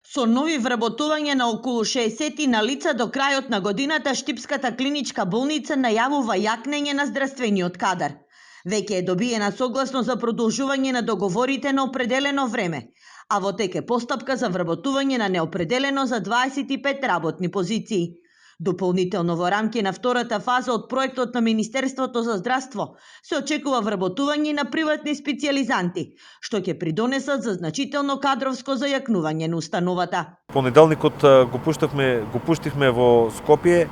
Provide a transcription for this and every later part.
Со нови вработување на околу 60 на лица до крајот на годината, Штипската клиничка болница најавува јакнење на здравствениот кадар. Веќе е добиена согласност за продолжување на договорите на определено време, а во тек е постапка за вработување на неопределено за 25 работни позиции. Дополнително во рамки на втората фаза од проектот на Министерството за здравство се очекува вработување на приватни специјализанти, што ќе придонесат за значително кадровско зајакнување на установата. Понеделникот го пуштивме во Скопје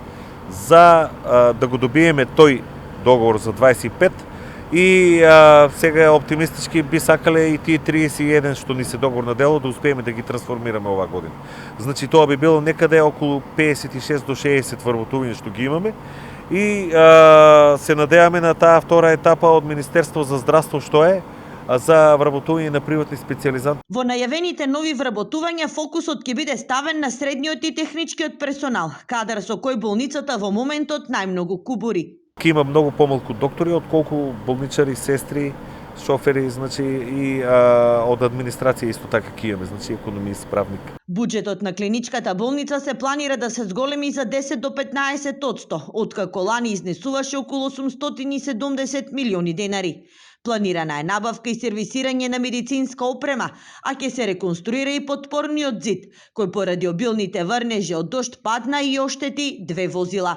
за да го добиеме тој договор за 25 и сега оптимистички би сакале и тие 31 што ни се договор на дело да успееме да ги трансформираме оваа година. Значи тоа би било некаде околу 56 до 60 вработувања што ги имаме и се надеваме на таа втора етапа од Министерство за здравство што е за вработување на приватни специјализанти. Во најавените нови вработувања фокусот ќе биде ставен на средниот и техничкиот персонал, кадар со кој болницата во моментот најмногу кубури. Ке има многу помалку доктори отколку болничари, сестри, шофери, значи и од администрација исто така ке имаме, значи економист, правник. Буџетот на клиничката болница се планира да се зголеми за 10 до 15%, откако лани изнесуваше околу 870 милиони денари. Планирана е набавка и сервисирање на медицинска опрема, а ќе се реконструира и подпорниот зид, кој поради обилните врнежи од дожд падна и оштети 2 возила.